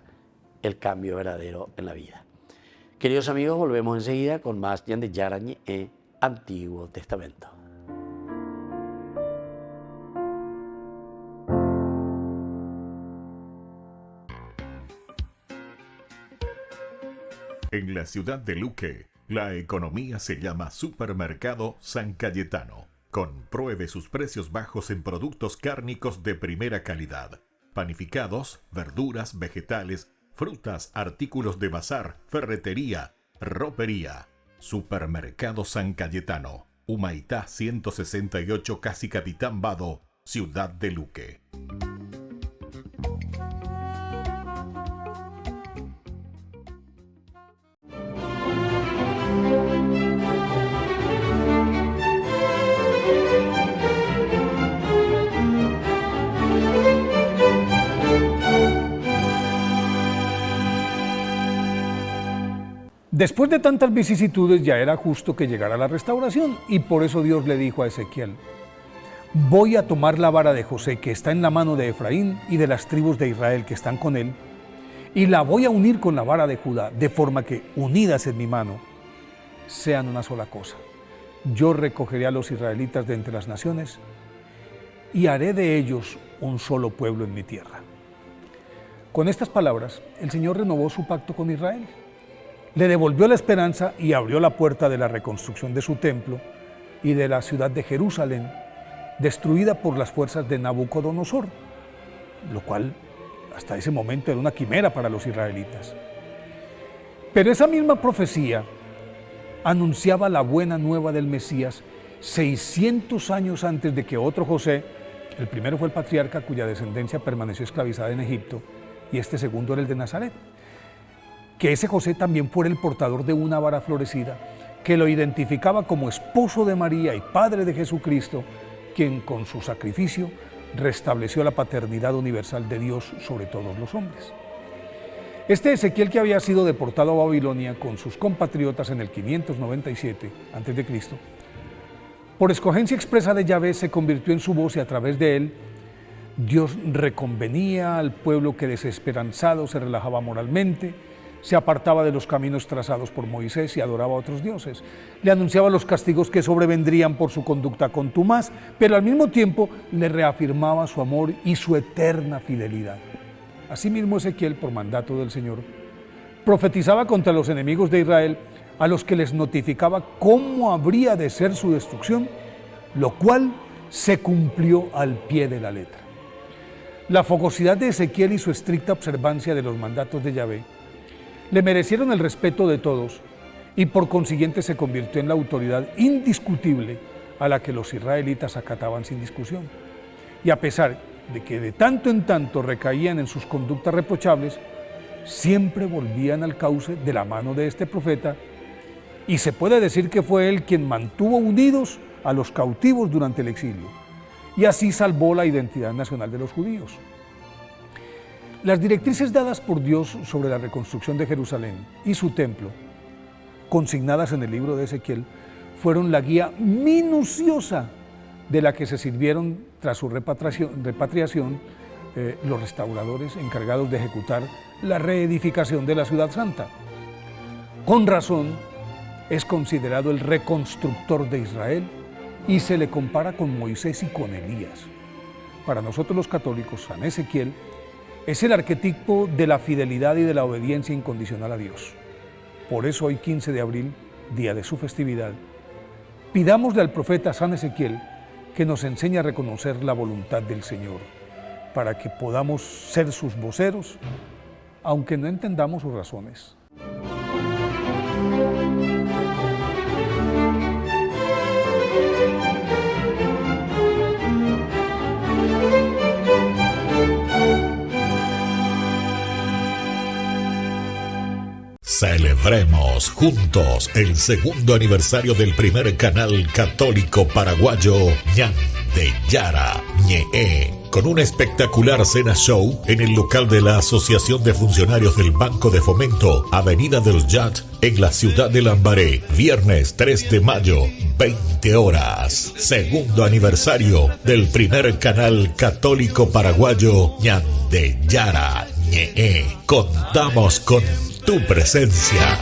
Speaker 1: el cambio verdadero en la vida. Queridos amigos, volvemos enseguida con más Yande Yarañe en Antiguo Testamento.
Speaker 5: En la ciudad de Luque, la economía se llama Supermercado San Cayetano. Compruebe sus precios bajos en productos cárnicos de primera calidad. Panificados, verduras, vegetales, frutas, artículos de bazar, ferretería, ropería. Supermercado San Cayetano, Humaitá 168, Casi Capitán Vado, ciudad de Luque.
Speaker 10: Después de tantas vicisitudes ya era justo que llegara la restauración y por eso Dios le dijo a Ezequiel, voy a tomar la vara de José que está en la mano de Efraín y de las tribus de Israel que están con él y la voy a unir con la vara de Judá de forma que unidas en mi mano sean una sola cosa. Yo recogeré a los israelitas de entre las naciones y haré de ellos un solo pueblo en mi tierra. Con estas palabras el Señor renovó su pacto con Israel. Le devolvió la esperanza y abrió la puerta de la reconstrucción de su templo y de la ciudad de Jerusalén, destruida por las fuerzas de Nabucodonosor, lo cual hasta ese momento era una quimera para los israelitas. Pero esa misma profecía anunciaba la buena nueva del Mesías 600 años antes de que otro José, el primero fue el patriarca cuya descendencia permaneció esclavizada en Egipto, y este segundo era el de Nazaret, que ese José también fuera el portador de una vara florecida que lo identificaba como esposo de María y padre de Jesucristo, quien con su sacrificio restableció la paternidad universal de Dios sobre todos los hombres. Este Ezequiel, que había sido deportado a Babilonia con sus compatriotas en el 597 a.C., por escogencia expresa de Yahvé se convirtió en su voz y a través de él Dios reconvenía al pueblo que desesperanzado se relajaba moralmente, se apartaba de los caminos trazados por Moisés y adoraba a otros dioses. Le anunciaba los castigos que sobrevendrían por su conducta contumaz, pero al mismo tiempo le reafirmaba su amor y su eterna fidelidad. Asimismo, Ezequiel, por mandato del Señor, profetizaba contra los enemigos de Israel, a los que les notificaba cómo habría de ser su destrucción, lo cual se cumplió al pie de la letra. La fogosidad de Ezequiel y su estricta observancia de los mandatos de Yahvé le merecieron el respeto de todos y por consiguiente se convirtió en la autoridad indiscutible a la que los israelitas acataban sin discusión. Y a pesar de que de tanto en tanto recaían en sus conductas reprochables, siempre volvían al cauce de la mano de este profeta, y se puede decir que fue él quien mantuvo unidos a los cautivos durante el exilio, y así salvó la identidad nacional de los judíos. Las directrices dadas por Dios sobre la reconstrucción de Jerusalén y su templo, consignadas en el libro de Ezequiel, fueron la guía minuciosa de la que se sirvieron tras su repatriación los restauradores encargados de ejecutar la reedificación de la Ciudad Santa. Con razón, es considerado el reconstructor de Israel y se le compara con Moisés y con Elías. Para nosotros los católicos, San Ezequiel es el arquetipo de la fidelidad y de la obediencia incondicional a Dios. Por eso hoy, 15 de abril, día de su festividad, pidámosle al profeta San Ezequiel que nos enseñe a reconocer la voluntad del Señor, para que podamos ser sus voceros, aunque no entendamos sus razones.
Speaker 5: Celebremos juntos el segundo aniversario del primer canal católico paraguayo Ñande Yara Ñe'e, con una espectacular cena show en el local de la Asociación de Funcionarios del Banco de Fomento, Avenida del Yat, en la ciudad de Lambaré, viernes 3 de mayo, 20 horas. Segundo aniversario del primer canal católico paraguayo Ñande Yara Ñe'e. Contamos con tu presencia.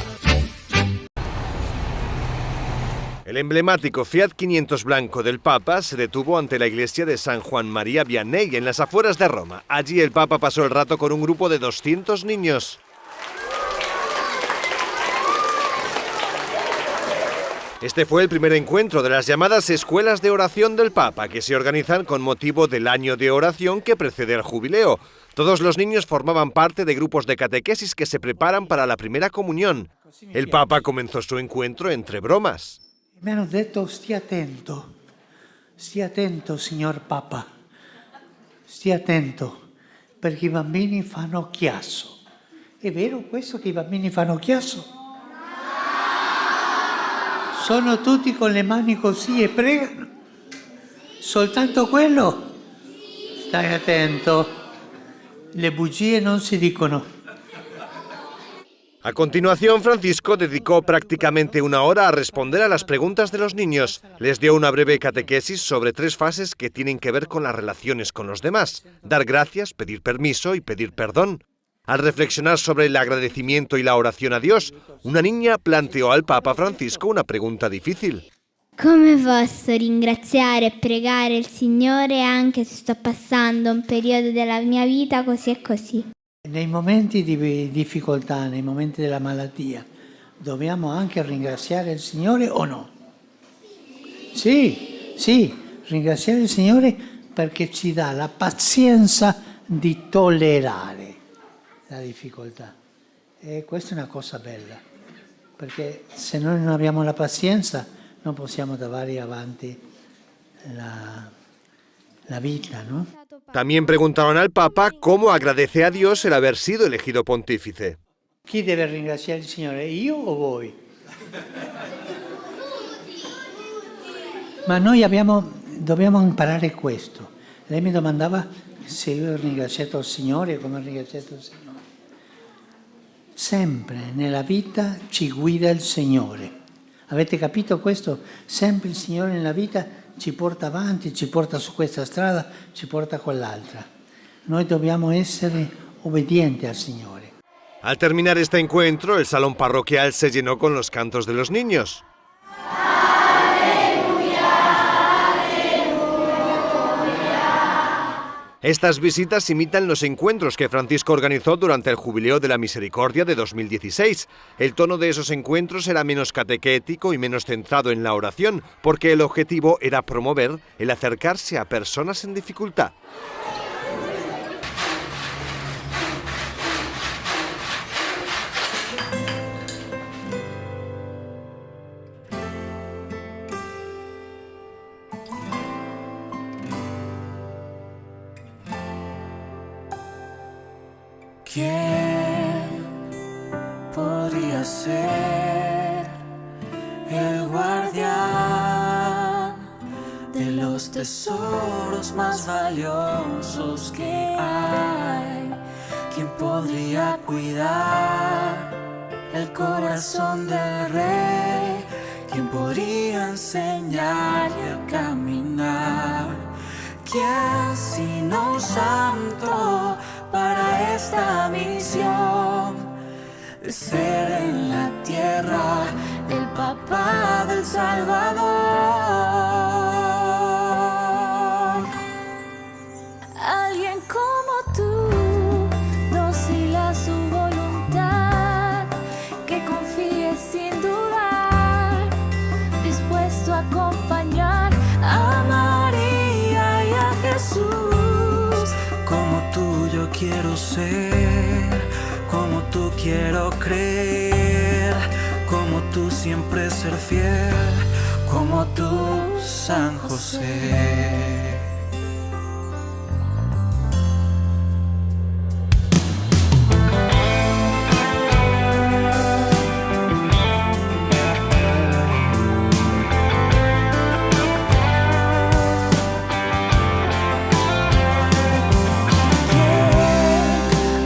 Speaker 11: El emblemático Fiat 500 blanco del Papa se detuvo ante la iglesia de San Juan María Vianney, en las afueras de Roma. Allí el Papa pasó el rato con un grupo de 200 niños. Este fue el primer encuentro de las llamadas Escuelas de Oración del Papa, que se organizan con motivo del año de oración que precede al jubileo. Todos los niños formaban parte de grupos de catequesis que se preparan para la primera comunión. El Papa comenzó su encuentro entre bromas.
Speaker 12: Me hanno detto stia attento, signor Papa, stia attento, perché I bambini fanno chiasso. È vero questo che I bambini fanno chiasso? Sono tutti con le mani così e pregano? Soltanto quello? Stai attento, le bugie non si dicono.
Speaker 11: A continuación, Francisco dedicó prácticamente una hora a responder a las preguntas de los niños. Les dio una breve catequesis sobre 3 fases que tienen que ver con las relaciones con los demás: dar gracias, pedir permiso y pedir perdón. Al reflexionar sobre el agradecimiento y la oración a Dios, una niña planteó al Papa Francisco una pregunta difícil.
Speaker 13: Come posso ringraziare e pregare il Signore anche se sto passando un periodo della mia vita così e così?
Speaker 12: Nei momenti di difficoltà, nei momenti della malattia, dobbiamo anche ringraziare il Signore o no? Sì, ringraziare il Signore perché ci dà la pazienza di tollerare la difficoltà. E questa è una cosa bella, perché se noi non abbiamo la pazienza non possiamo andare avanti la vita, ¿no?
Speaker 11: También preguntaron al Papa cómo agradece a Dios el haber sido elegido pontífice.
Speaker 12: Chi deve ringraziare il Signore, io o voi? Ma noi dobbiamo imparare questo. Lei mi domandava se io ho ringraziato il Signore, come ho ringraziato il Signore. Sempre nella vita ci guida il Signore. Avete capito questo? Sempre il Signore nella vita ci porta avanti, ci porta su questa strada, ci porta a quell'altra. Noi dobbiamo essere obbedienti al Signore.
Speaker 11: Al terminar este encuentro, el salón parroquial se llenó con los cantos de los niños. Estas visitas imitan los encuentros que Francisco organizó durante el Jubileo de la Misericordia de 2016. El tono de esos encuentros era menos catequético y menos centrado en la oración, porque el objetivo era promover el acercarse a personas en dificultad.
Speaker 14: ¿Quién podría ser el guardián de los tesoros más valiosos que hay? ¿quién podría cuidar el corazón del rey? ¿Quién podría enseñarle a caminar? ¿Quién sino un santo para esta misión de ser en la tierra el papá del Salvador?
Speaker 9: Alguien como tú, dócil a su voluntad, que confíe sin dudar, dispuesto a acompañar a María y a Jesús.
Speaker 14: Como tú yo quiero ser, como tú quiero creer, como tú siempre ser fiel, como tú, San José.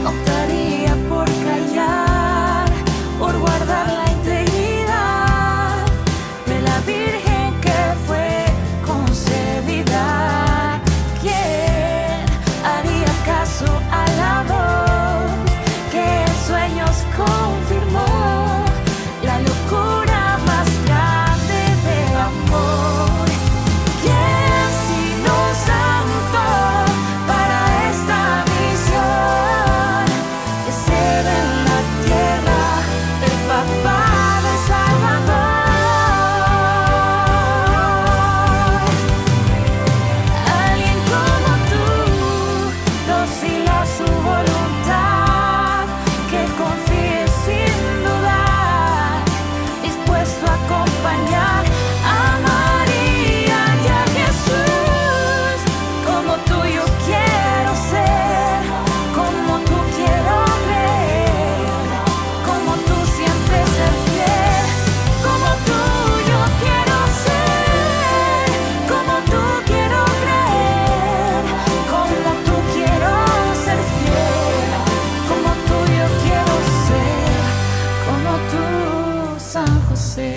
Speaker 9: Optaría por callar, por guardar la integridad de la Virgen que fue concebida. ¿Quién haría caso a la voz que en sueños confirmó la locura más grande del amor? ¿Quién sino un santo para esta misión de ser en la tierra el papá del Salvador? Alguien como tú, dócil a su voluntad, que confíe sin dudar, dispuesto a acompañar a María y a Jesús. Como tú yo quiero ser, como tú quiero creer, como tú siempre ser fiel, como tú yo quiero ser, como tú quiero creer, como tú quiero ser fiel, como tú yo quiero ser, como tú, San José,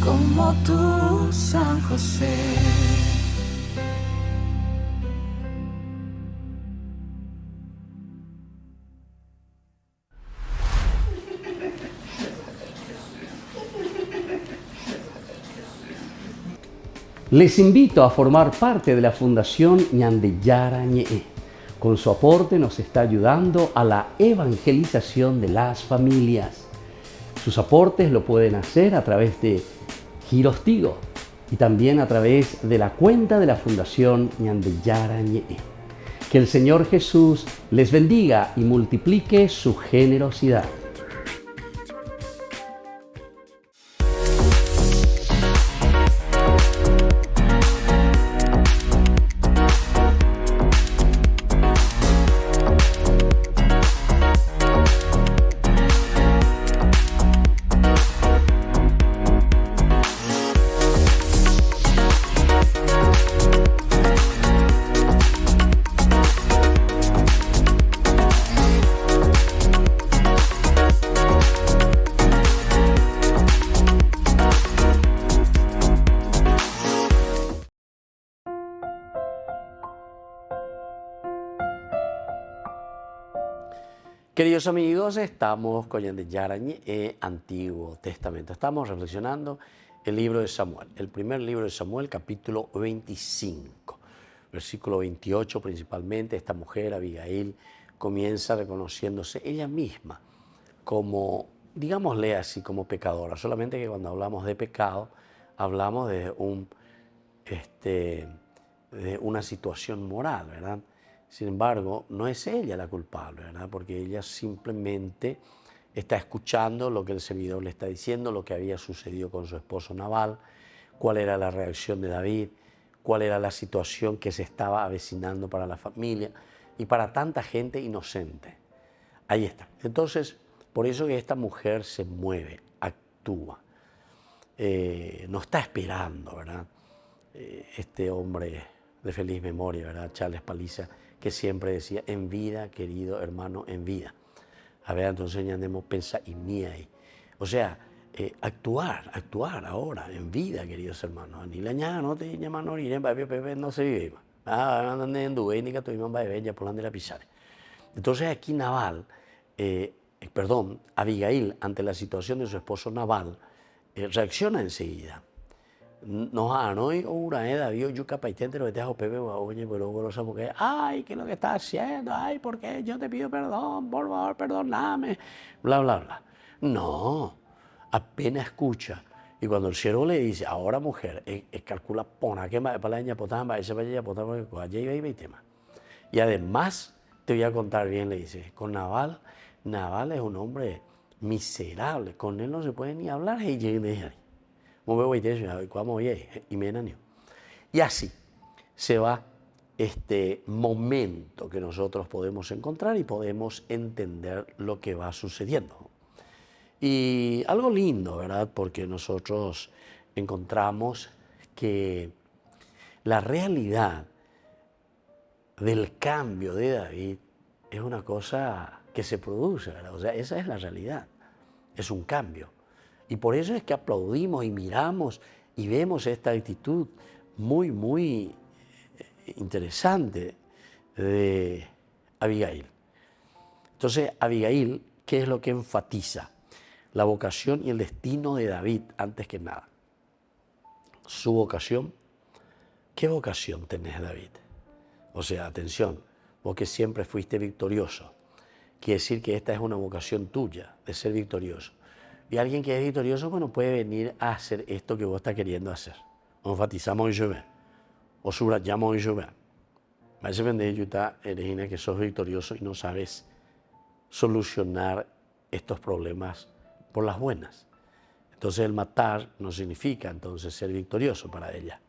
Speaker 9: como tú, San José.
Speaker 1: Les invito a formar parte de la Fundación Ñandeyara Ñe'e. Con su aporte nos está ayudando a la evangelización de las familias. Sus aportes lo pueden hacer a través de Giros Tigo y también a través de la cuenta de la Fundación Ñandeyara Ñe'e. Que el Señor Jesús les bendiga y multiplique su generosidad. Queridos amigos, estamos con Ñandeyara Ñe'e, Antiguo Testamento. Estamos reflexionando el libro de Samuel, el primer libro de Samuel, capítulo 25. Versículo 28 principalmente, esta mujer, Abigail, comienza reconociéndose ella misma como, digámosle así, como pecadora. Solamente que cuando hablamos de pecado, hablamos de una situación moral, ¿verdad? Sin embargo, no es ella la culpable, ¿verdad? Porque ella simplemente está escuchando lo que el servidor le está diciendo, lo que había sucedido con su esposo Nabal, cuál era la reacción de David, cuál era la situación que se estaba avecinando para la familia y para tanta gente inocente. Ahí está. Entonces, por eso que esta mujer se mueve, actúa. No está esperando, ¿verdad? Este hombre de feliz memoria, ¿verdad? Charles Paliza, que siempre decía, en vida, querido hermano, en vida. A ver, entonces ya andemos pensar y ni ahí. O sea, actuar ahora, en vida, queridos hermanos. Ni la ña, no te llaman no ir, no se vive. Andan en Dubái, ni que tuvimos ya por donde la pisar. Entonces aquí Abigail, ante la situación de su esposo Nabal, reacciona enseguida. No, David, yo capaz lo que te hago, Pepe, oye, pero porque, ay, ¿qué es lo que estás haciendo? Ay, ¿por qué? Yo te pido perdón, por favor, perdóname, bla, bla, bla. No, apenas escucha. Y cuando el siervo le dice, ahora mujer, calcula, pon que para la ña potamba, ese para allá potamba, allá iba y tema. Y además, te voy a contar bien, le dice, con Nabal es un hombre miserable, con él no se puede ni hablar, y así se va este momento que nosotros podemos encontrar y podemos entender lo que va sucediendo. Y algo lindo, ¿verdad? Porque nosotros encontramos que la realidad del cambio de David es una cosa que se produce, ¿verdad? O sea, esa es la realidad, es un cambio. Y por eso es que aplaudimos y miramos y vemos esta actitud muy, muy interesante de Abigail. Entonces, Abigail, ¿qué es lo que enfatiza? La vocación y el destino de David antes que nada. Su vocación. ¿Qué vocación tenés, David? O sea, atención, vos que siempre fuiste victorioso. Quiere decir que esta es una vocación tuya, de ser victorioso. Y alguien que es victorioso, bueno, puede venir a hacer esto que vos estás queriendo hacer. O enfatizamos y llover. O subrayamos y llover. A veces eres que sos victorioso y no sabes solucionar estos problemas por las buenas. Entonces el matar no significa entonces ser victorioso para ella.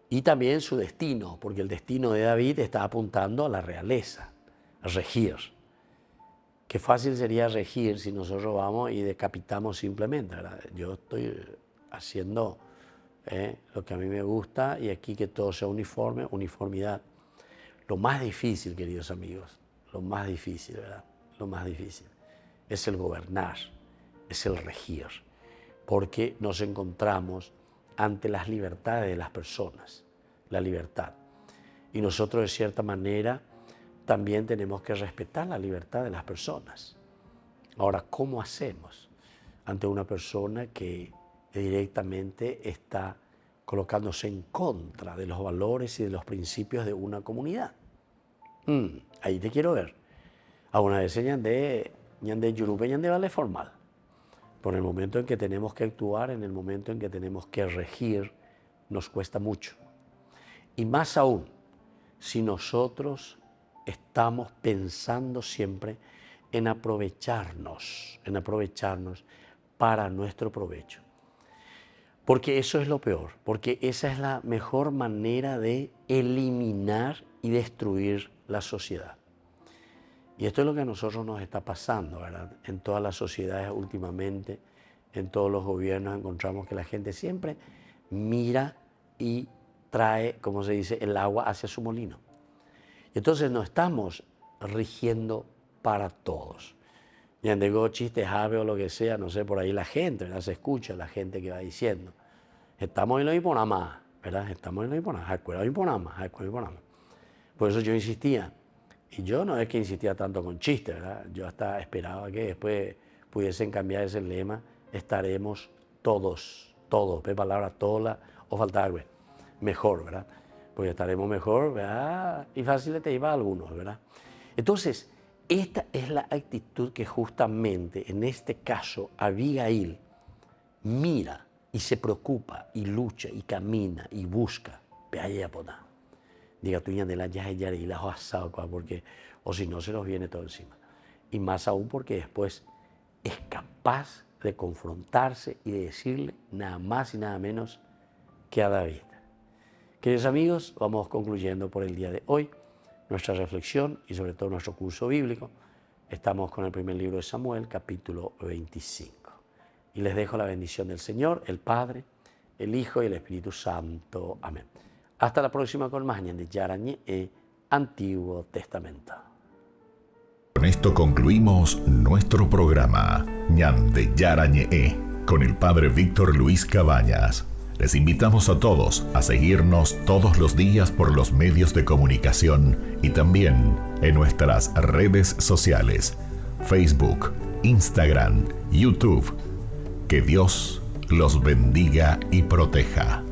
Speaker 1: Y también su destino, porque el destino de David está apuntando a la realeza, a regir. Qué fácil sería regir si nosotros vamos y decapitamos simplemente, ¿verdad? Yo estoy haciendo lo que a mí me gusta y aquí que todo sea uniforme, uniformidad. Lo más difícil, queridos amigos, lo más difícil, ¿verdad? Lo más difícil es el gobernar, es el regir, porque nos encontramos ante las libertades de las personas, la libertad. Y nosotros de cierta manera también tenemos que respetar la libertad de las personas. Ahora, ¿cómo hacemos ante una persona que directamente está colocándose en contra de los valores y de los principios de una comunidad? Ahí te quiero ver. A una vez ñande yurupe, ñande vale formal. Por el momento en que tenemos que actuar, en el momento en que tenemos que regir, nos cuesta mucho. Y más aún, si nosotros estamos pensando siempre en aprovecharnos para nuestro provecho. Porque eso es lo peor, porque esa es la mejor manera de eliminar y destruir la sociedad. Y esto es lo que a nosotros nos está pasando, ¿verdad? En todas las sociedades últimamente, en todos los gobiernos encontramos que la gente siempre mira y trae, como se dice, el agua hacia su molino. Entonces no estamos rigiendo para todos. Y en digo chistes, ave o lo que sea, no sé, por ahí la gente, ¿verdad? Se escucha la gente que va diciendo. Estamos en lo imponama, ¿verdad? Estamos en lo imponama, por eso yo insistía. Y yo no es que insistía tanto con chistes, ¿verdad? Yo hasta esperaba que después pudiesen cambiar ese lema, estaremos todos, ¿ve palabra tola o falta algo? Mejor, ¿verdad? Porque estaremos mejor, ¿verdad? Y fácil te iba a algunos, ¿verdad? Entonces, esta es la actitud que justamente en este caso Abigail mira y se preocupa y lucha y camina y busca. Diga tú de la ya y la asado, porque o si no se nos viene todo encima. Y más aún porque después es capaz de confrontarse y de decirle nada más y nada menos que a David. Queridos amigos, vamos concluyendo por el día de hoy nuestra reflexión y sobre todo nuestro curso bíblico. Estamos con el primer libro de Samuel, capítulo 25. Y les dejo la bendición del Señor, el Padre, el Hijo y el Espíritu Santo. Amén. Hasta la próxima con más de Yarañé, Antiguo Testamento.
Speaker 5: Con esto concluimos nuestro programa Ñande Yarañé con el Padre Víctor Luis Cabañas. Les invitamos a todos a seguirnos todos los días por los medios de comunicación y también en nuestras redes sociales, Facebook, Instagram, YouTube. Que Dios los bendiga y proteja.